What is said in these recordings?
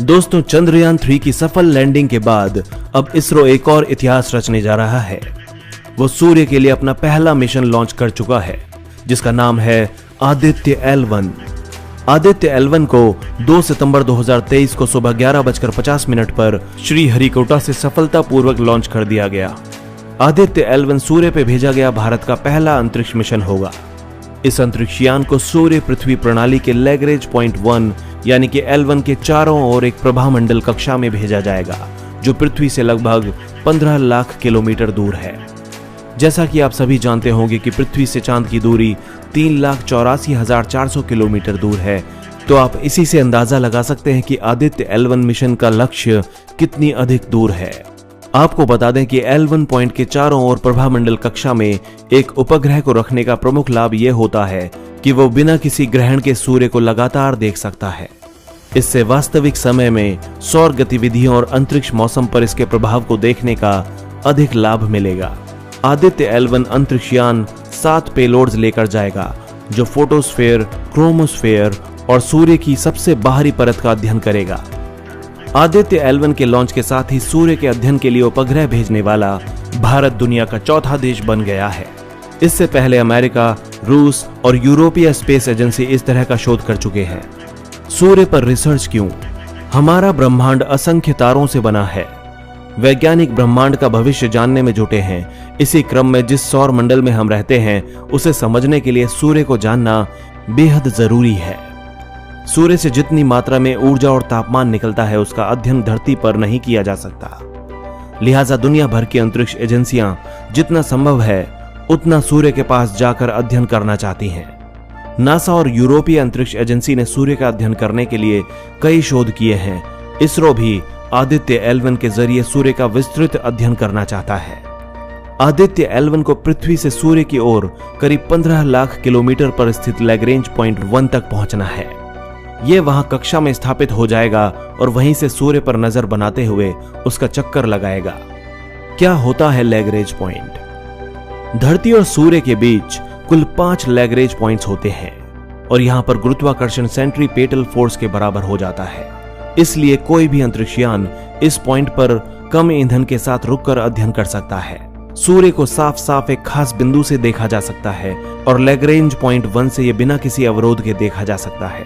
दोस्तों, चंद्रयान 3 की सफल लैंडिंग के बाद अब इसरो एक और इतिहास रचने जा रहा है। वो सूर्य के लिए अपना पहला मिशन लॉन्च कर चुका है, जिसका नाम है आदित्य L1। आदित्य L1 को 2 सितंबर 2023 को सुबह 11:50 पर श्रीहरिकोटा से सफलतापूर्वक लॉन्च कर दिया गया। आदित्य L1 सूर्य पे भेजा गया भारत का पहला अंतरिक्ष मिशन होगा। इस अंतरिक्ष यान को सूर्य पृथ्वी प्रणाली के लैग्रेंज पॉइंट 1 यानी कि L1 के चारों ओर एक प्रभामंडल कक्षा में भेजा जाएगा, जो पृथ्वी से लगभग 15 लाख किलोमीटर दूर है। जैसा कि आप सभी जानते होंगे कि पृथ्वी से चांद की दूरी 3,84,400 किलोमीटर दूर है, तो आप इसी से अंदाजा लगा सकते हैं कि आदित्य L1 मिशन का लक्ष्य कितनी अधिक दूर है। आपको बता दें कि L1 पॉइंट के चारों ओर प्रभामंडल कक्षा में एक उपग्रह को रखने का प्रमुख लाभ यह होता है कि वो बिना किसी ग्रहण के सूर्य को लगातार देख सकता है। इससे वास्तविक समय में सौर गतिविधियों और अंतरिक्ष मौसम पर इसके प्रभाव को देखने का अधिक लाभ मिलेगा। आदित्य L1 अंतरिक्ष यान 7 पेलोड्स लेकर जाएगा, जो फोटोस्फेयर, क्रोमोस्फेयर और सूर्य की सबसे बाहरी परत का अध्ययन करेगा। आदित्य L1 के लॉन्च के साथ ही सूर्य के अध्ययन के लिए उपग्रह भेजने वाला भारत दुनिया का चौथा देश बन गया है। इससे पहले अमेरिका, रूस और यूरोपीय स्पेस एजेंसी इस तरह का शोध कर चुके हैं। सूर्य पर रिसर्च क्यों? हमारा ब्रह्मांड असंख्य तारों से बना है। वैज्ञानिक ब्रह्मांड का भविष्य जानने में जुटे हैं। इसी क्रम में जिस सौर मंडल में हम रहते हैं, उसे समझने के लिए सूर्य को जानना बेहद जरूरी है। सूर्य से जितनी मात्रा में ऊर्जा और तापमान निकलता है, उसका अध्ययन धरती पर नहीं किया जा सकता। लिहाजा दुनिया भर की अंतरिक्ष एजेंसियां जितना संभव है उतना सूर्य के पास जाकर अध्ययन करना चाहती हैं। नासा और यूरोपीय अंतरिक्ष एजेंसी ने सूर्य का अध्ययन करने के लिए कई शोध किए हैं। इसरो भी आदित्य L1 के जरिए सूर्य का विस्तृत अध्ययन करना चाहता है। आदित्य L1 को पृथ्वी से सूर्य की ओर करीब 15 लाख किलोमीटर पर स्थित लैग्रेंज पॉइंट 1 तक पहुंचना है। यह वहां कक्षा में स्थापित हो जाएगा और वहीं से सूर्य पर नजर बनाते हुए उसका चक्कर लगाएगा। क्या होता है लैग्रेंज पॉइंट? धरती और सूर्य के बीच कुल 5 लैग्रेंज पॉइंट्स होते हैं और यहां पर गुरुत्वाकर्षण सेंट्रीपेटल फोर्स के बराबर हो जाता है। इसलिए कोई भी अंतरिक्ष यान इस पॉइंट पर कम ईंधन के साथ रुककर अध्ययन कर सकता है। सूर्य को साफ साफ एक खास बिंदु से देखा जा सकता है और लैग्रेंज पॉइंट 1 से यह बिना किसी अवरोध के देखा जा सकता है।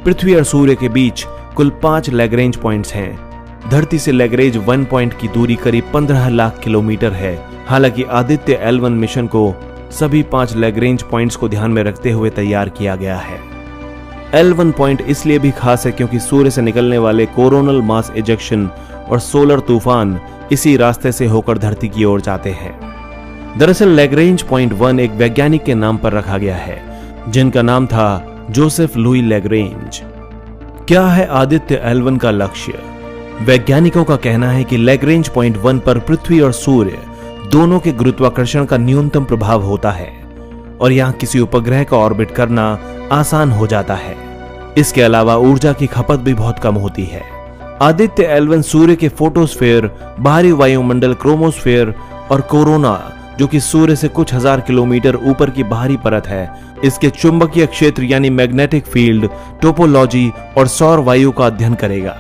पृथ्वी और सूर्य के बीच कुल 5 लैग्रेंज पॉइंट्स हैं। धरती से लैग्रेंज 1 पॉइंट की दूरी करीब 15 लाख किलोमीटर है। हालांकि आदित्य L1 मिशन को सभी 5 लैग्रेंज पॉइंट्स को ध्यान में रखते हुए तैयार किया गया है। L1 पॉइंट इसलिए भी खास है क्योंकि सूर्य से निकलने वाले कोरोनल मास इजेक्शन और सोलर तूफान इसी रास्ते से होकर धरती की ओर जाते हैं। दरअसल लैग्रेंज पॉइंट 1 एक वैज्ञानिक के नाम पर रखा गया है, जिनका नाम था जोसेफ लुई लैग्रेंज। क्या है आदित्य L1 का लक्ष्य? वैज्ञानिकों का कहना है कि लैग्रेंज पॉइंट 1 पर पृथ्वी और सूर्य दोनों के गुरुत्वाकर्षण का न्यूनतम प्रभाव होता है और यहां किसी उपग्रह का ऑर्बिट करना आसान हो जाता है। इसके अलावा ऊर्जा की खपत भी बहुत कम होती है। आदित्य L1 सूर्य के फोटोस्फेयर, बाहरी वायुमंडल, क्रोमोस्फेयर और कोरोना, जो कि सूर्य से कुछ हजार किलोमीटर ऊपर की बाहरी परत है, इसके चुंबकीय क्षेत्र यानी मैग्नेटिक फील्ड, टोपोलॉजी और सौर वायु का अध्ययन करेगा।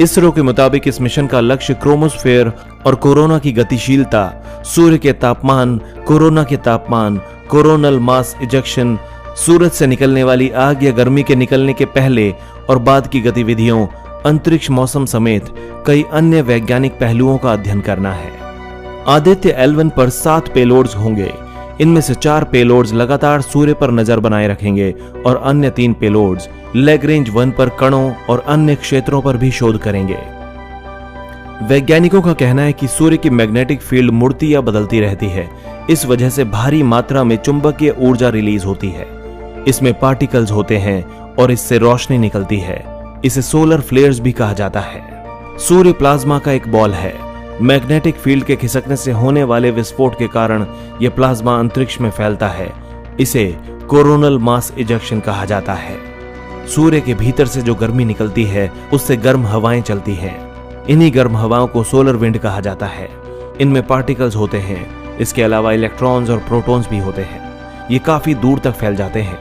इसरो के मुताबिक इस मिशन का लक्ष्य क्रोमोस्फेयर और कोरोना की गतिशीलता, सूर्य के तापमान, कोरोना के तापमान, कोरोनल मास इजेक्शन, सूरज से निकलने वाली आग या गर्मी के निकलने के पहले और बाद की गतिविधियों, अंतरिक्ष मौसम समेत कई अन्य वैज्ञानिक पहलुओं का अध्ययन करना है। आदित्य L1 पर 7 पेलोड्स होंगे। इनमें से 4 पेलोड्स लगातार सूर्य पर नजर बनाए रखेंगे और अन्य 3 पेलोड्स लैग्रेंज 1 पर कणों और अन्य क्षेत्रों पर भी शोध करेंगे। वैज्ञानिकों का कहना है कि सूर्य की मैग्नेटिक फील्ड मुड़ती या बदलती रहती है। इस वजह से भारी मात्रा में चुंबकीय ऊर्जा रिलीज होती है। इसमें पार्टिकल्स होते हैं और इससे रोशनी निकलती है। इसे सोलर फ्लेयर्स भी कहा जाता है। सूर्य प्लाज्मा का एक बॉल है। मैग्नेटिक फील्ड के खिसकने से होने वाले विस्फोट के कारण यह प्लाज्मा अंतरिक्ष में फैलता है। इसे कोरोनल मास इजेक्शन कहा जाता है। सूर्य के भीतर से जो गर्मी निकलती है, उससे गर्म हवाएं चलती हैं। इन्हीं गर्म हवाओं को सोलर विंड कहा जाता है। इनमें पार्टिकल्स होते हैं। इसके अलावा इलेक्ट्रॉन्स और प्रोटॉन्स भी होते हैं। ये काफी दूर तक फैल जाते हैं।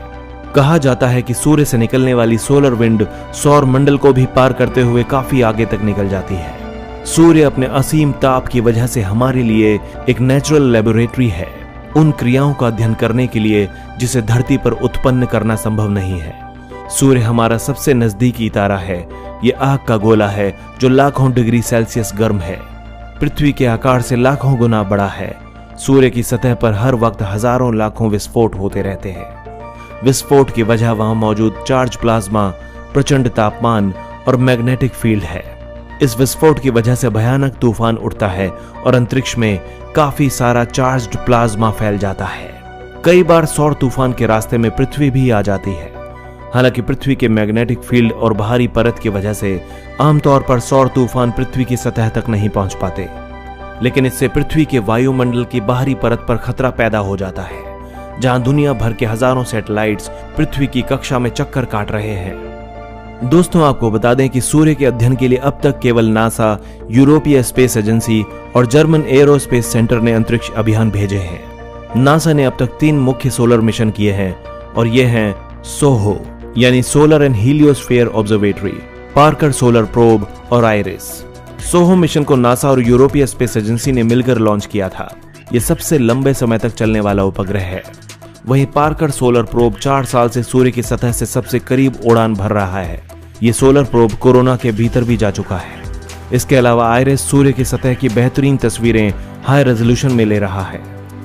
कहा जाता है कि सूर्य से निकलने वाली सोलर विंड सौर मंडल को भी पार करते हुए काफी आगे तक निकल जाती है। सूर्य अपने असीम ताप की वजह से हमारे लिए एक नेचुरल लेबोरेटरी है, उन क्रियाओं का अध्ययन करने के लिए जिसे धरती पर उत्पन्न करना संभव नहीं है। सूर्य हमारा सबसे नजदीकी तारा है। ये आग का गोला है जो लाखों डिग्री सेल्सियस गर्म है, पृथ्वी के आकार से लाखों गुना बड़ा है। सूर्य की सतह पर हर वक्त हजारों लाखों विस्फोट होते रहते हैं। विस्फोट की वजह वहां मौजूद चार्ज प्लाज्मा, प्रचंड तापमान और मैग्नेटिक फील्ड है। इस विस्फोट की वजह से भयानक तूफान उठता है और अंतरिक्ष में काफी सारा चार्ज्ड प्लाज्मा फैल जाता है। कई बार सौर तूफान के रास्ते में पृथ्वी भी आ जाती है। हालांकि पृथ्वी के मैग्नेटिक फील्ड और बाहरी परत की वजह से आमतौर पर सौर तूफान पृथ्वी की सतह तक नहीं पहुंच पाते, लेकिन इससे पृथ्वी के वायुमंडल की बाहरी परत पर खतरा पैदा हो जाता है, जहां दुनिया भर के हजारों सैटेलाइट्स पृथ्वी की कक्षा में चक्कर काट रहे हैं। दोस्तों, आपको बता दें कि सूर्य के अध्ययन के लिए अब तक केवल नासा, यूरोपीय स्पेस एजेंसी और जर्मन एरोस्पेस सेंटर ने अंतरिक्ष अभियान भेजे हैं। नासा ने अब तक 3 मुख्य सोलर मिशन किए हैं और ये हैं सोहो यानी solar and heliosphere observatory, Parker solar probe और आइरिस। सोहो मिशन को नासा और यूरोपीय स्पेस एजेंसी ने मिलकर लॉन्च किया था। यह सबसे लंबे समय तक चलने वाला उपग्रह है। वहीं पार्कर सोलर प्रोब 4 साल से सूर्य की सतह से सबसे करीब उड़ान भर रहा है। ये सोलर प्रोब कोरोना के भीतर भी जा चुका है। इसके अलावा आइरिस सूर्य की सतह की बेहतरीन तस्वीरें हाई रेजोल्यूशन में ले रहा है।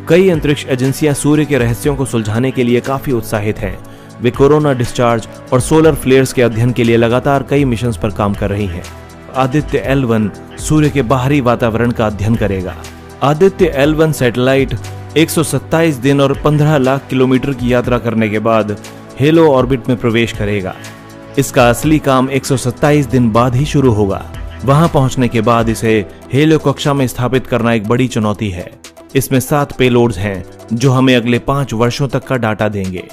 कई अंतरिक्ष एजेंसियां सूर्य के रहस्यों को सुलझाने के लिए काफी उत्साहित हैं। वे कोरोना डिस्चार्ज और सोलर फ्लेयर्स के अध्ययन के लिए लगातार कई मिशंस पर काम कर रही हैं। आदित्य L1 सूर्य के बाहरी वातावरण का अध्ययन करेगा। आदित्य L1 सैटेलाइट 127 दिन और 15 लाख किलोमीटर की यात्रा करने के बाद हेलो ऑर्बिट में प्रवेश करेगा। इसका असली काम 127 दिन बाद ही शुरू होगा। वहां पहुंचने के बाद इसे हेलो कक्षा में स्थापित करना एक बड़ी चुनौती है। इसमें 7 पेलोड्स हैं जो हमें अगले 5 वर्षों तक का डाटा देंगे।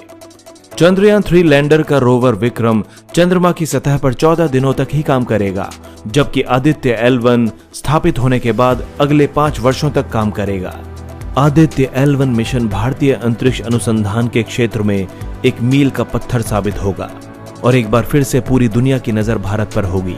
चंद्रयान 3 लैंडर का रोवर विक्रम चंद्रमा की सतह पर 14 दिनों तक ही काम करेगा, जबकि आदित्य L1 स्थापित होने के बाद अगले 5 वर्षों तक काम करेगा। आदित्य L1 मिशन भारतीय अंतरिक्ष अनुसंधान के क्षेत्र में एक मील का पत्थर साबित होगा और एक बार फिर से पूरी दुनिया की नजर भारत पर होगी।